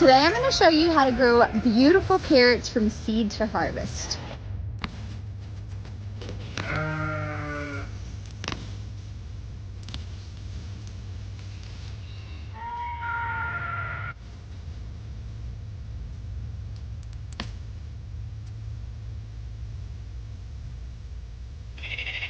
Today I'm going to show you how to grow beautiful carrots from seed to harvest.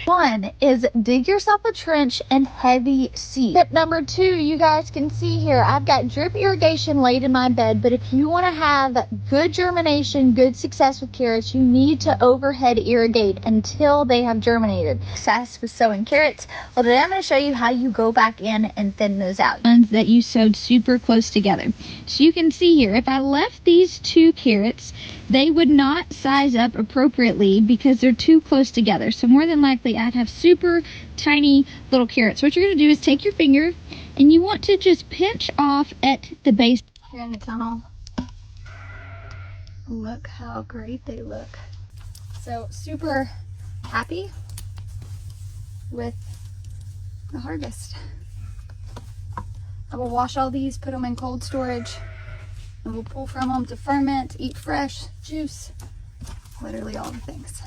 One is dig yourself a trench and heavy seed. Tip number 2, you guys can see here, I've got drip irrigation laid in my bed, but if you want to have good germination, good success with carrots, you need to overhead irrigate until they have germinated. Success with sowing carrots. Well, today I'm going to show you how you go back in and thin those out. Ones that you sowed super close together. So you can see here, if I left these 2 carrots, they would not size up appropriately because they're too close together. So more than likely I'd have super tiny little carrots. What you're going to do is take your finger and you want to just pinch off at the base here in the tunnel. Look how great they look. So super happy with the harvest. I will wash all these, put them in cold storage, and we'll pull from them to ferment, eat fresh, juice, literally all the things.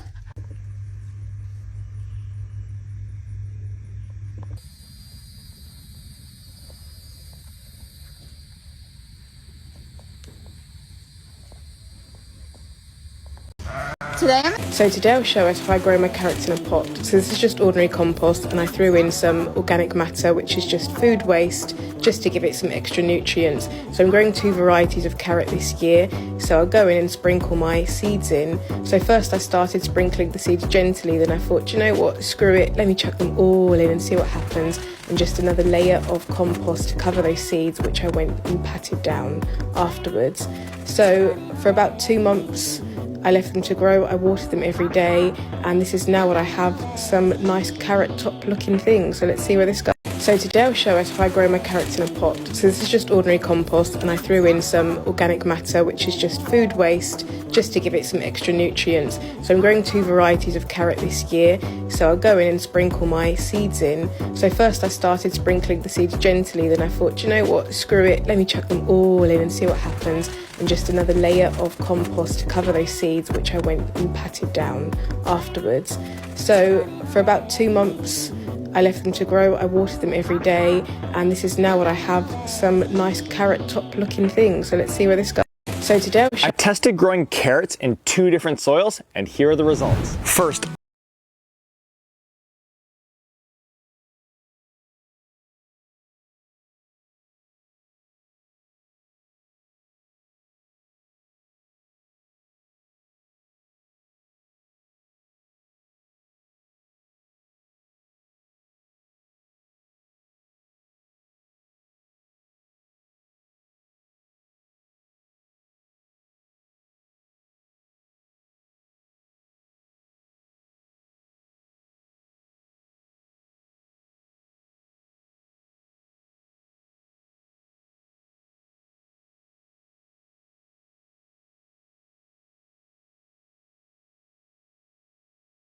Today I'll show us how I grow my carrots in a pot. So this is just ordinary compost, and I threw in some organic matter, which is just food waste, just to give it some extra nutrients. So I'm growing 2 varieties of carrot this year, so I'll go in and sprinkle my seeds in. So first I started sprinkling the seeds gently, then I thought, you know what, screw it, let me chuck them all in and see what happens. And just another layer of compost to cover those seeds, which I went and patted down afterwards. So for about 2 months I left them to grow. I watered them every day, and this is now what I have, some nice carrot top looking things. So let's see where this goes. So today I'll show us how I grow my carrots in a pot. So this is just ordinary compost, and I threw in some organic matter, which is just food waste, just to give it some extra nutrients. So I'm growing 2 varieties of carrot this year, so I'll go in and sprinkle my seeds in. So first I started sprinkling the seeds gently, then I thought, you know what, screw it, let me chuck them all in and see what happens. And just another layer of compost to cover those seeds, which I went and patted down afterwards. So for about 2 months I left them to grow. I watered them every day, and this is now what I have, some nice carrot top looking things. So let's see where this goes. So today I tested growing carrots in 2 different soils, and here are the results. First,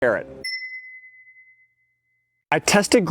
carrot. I tested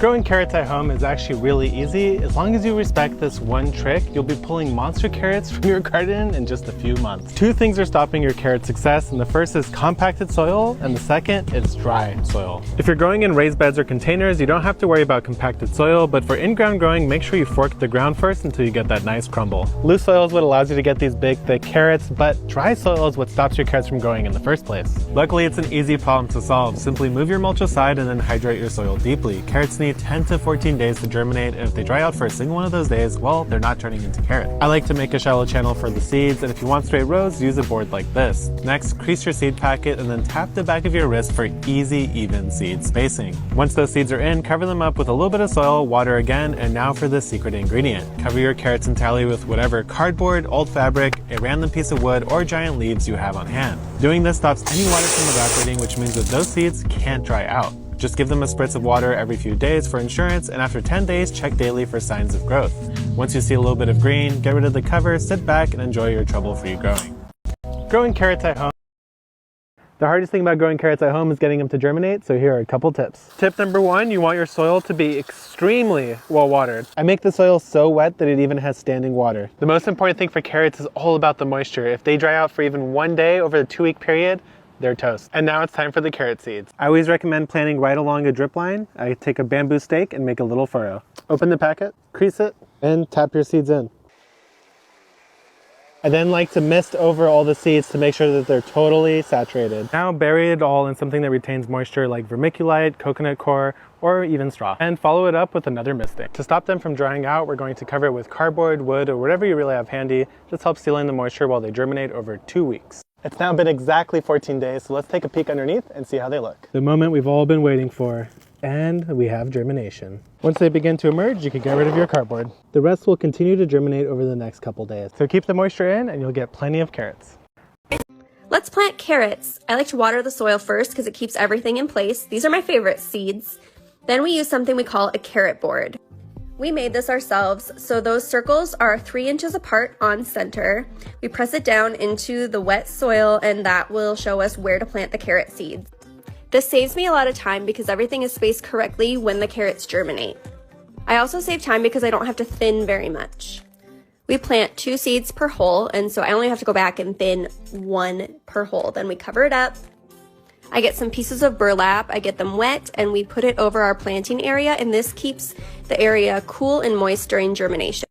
Growing carrots at home is actually really easy. As long as you respect this one trick, you'll be pulling monster carrots from your garden in just a few months. 2 things are stopping your carrot success, and the first is compacted soil, and the second is dry soil. If you're growing in raised beds or containers, you don't have to worry about compacted soil, but for in-ground growing, make sure you fork the ground first until you get that nice crumble. Loose soil is what allows you to get these big, thick carrots, but dry soil is what stops your carrots from growing in the first place. Luckily, it's an easy problem to solve. Simply move your mulch aside and then hydrate your soil deeply. Carrots need 10 to 14 days to germinate, and if they dry out for a single one of those days, well, they're not turning into carrot. I like to make a shallow channel for the seeds, and if you want straight rows, use a board like this. Next, crease your seed packet and then tap the back of your wrist for easy, even seed spacing. Once those seeds are in, cover them up with a little bit of soil, water again, and now for the secret ingredient. Cover your carrots entirely with whatever cardboard, old fabric, a random piece of wood, or giant leaves you have on hand. Doing this stops any water from evaporating, which means that those seeds can't dry out. Just give them a spritz of water every few days for insurance, and after 10 days, check daily for signs of growth. Once you see a little bit of green, get rid of the cover, sit back, and enjoy your trouble-free growing. Growing carrots at home. The hardest thing about growing carrots at home is getting them to germinate, so here are a couple tips. Tip number 1, you want your soil to be extremely well watered. I make the soil so wet that it even has standing water. The most important thing for carrots is all about the moisture. If they dry out for even one day over the 2-week period, they're toast. And now it's time for the carrot seeds. I always recommend planting right along a drip line. I take a bamboo stake and make a little furrow. Open the packet, crease it, and tap your seeds in. I then like to mist over all the seeds to make sure that they're totally saturated. Now bury it all in something that retains moisture like vermiculite, coconut coir, or even straw. And follow it up with another misting. To stop them from drying out, we're going to cover it with cardboard, wood, or whatever you really have handy. Just helps seal in the moisture while they germinate over 2 weeks. It's now been exactly 14 days, so let's take a peek underneath and see how they look. The moment we've all been waiting for. And we have germination. Once they begin to emerge, you can get rid of your cardboard. The rest will continue to germinate over the next couple days. So keep the moisture in and you'll get plenty of carrots. Let's plant carrots. I like to water the soil first because it keeps everything in place. These are my favorite seeds. Then we use something we call a carrot board. We made this ourselves, so those circles are 3 inches apart on center. We press it down into the wet soil and that will show us where to plant the carrot seeds. This saves me a lot of time because everything is spaced correctly when the carrots germinate. I also save time because I don't have to thin very much. We plant 2 seeds per hole, and so I only have to go back and thin 1 per hole. Then we cover it up. I get some pieces of burlap, I get them wet, and we put it over our planting area, and this keeps the area cool and moist during germination.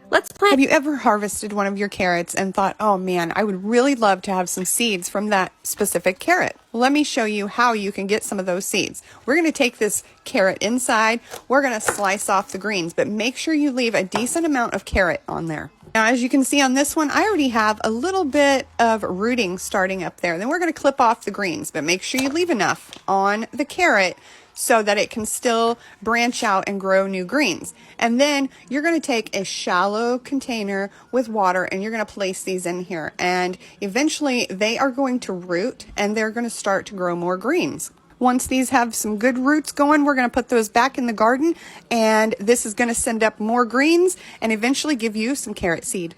Let's plant. Have you ever harvested one of your carrots and thought, oh man, I would really love to have some seeds from that specific carrot? Well, let me show you how you can get some of those seeds. We're going to take this carrot inside. We're going to slice off the greens, but make sure you leave a decent amount of carrot on there. Now, as you can see on this one, I already have a little bit of rooting starting up there. Then we're going to clip off the greens, but make sure you leave enough on the carrot so that it can still branch out and grow new greens. And then you're going to take a shallow container with water and you're going to place these in here. And eventually they are going to root and they're going to start to grow more greens. Once these have some good roots going, we're going to put those back in the garden and this is going to send up more greens and eventually give you some carrot seed.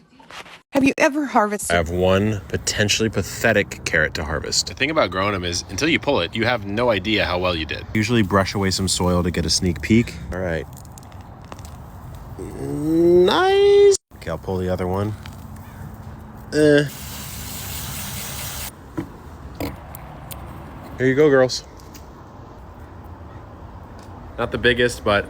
Have you ever harvested? I have one potentially pathetic carrot to harvest. The thing about growing them is until you pull it, you have no idea how well you did. Usually brush away some soil to get a sneak peek. All right. Nice. Okay, I'll pull the other one. Here you go, girls. Not the biggest, but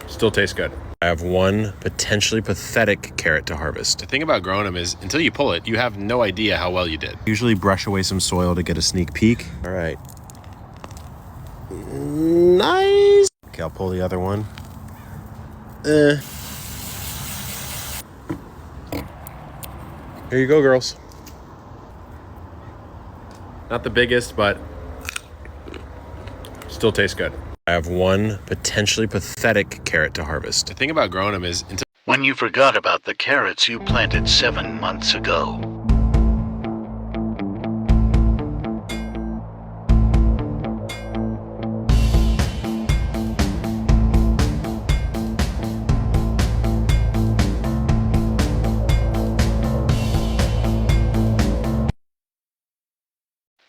still tastes good. I have one potentially pathetic carrot to harvest. The thing about growing them is until you pull it, you have no idea how well you did. Usually brush away some soil to get a sneak peek. All right. Nice. Okay, I'll pull the other one. Here you go, girls. Not the biggest, but still tastes good. I have one potentially pathetic carrot to harvest. The thing about growing them is until when you forgot about the carrots you planted 7 months ago.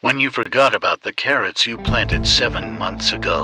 When you forgot about the carrots you planted 7 months ago.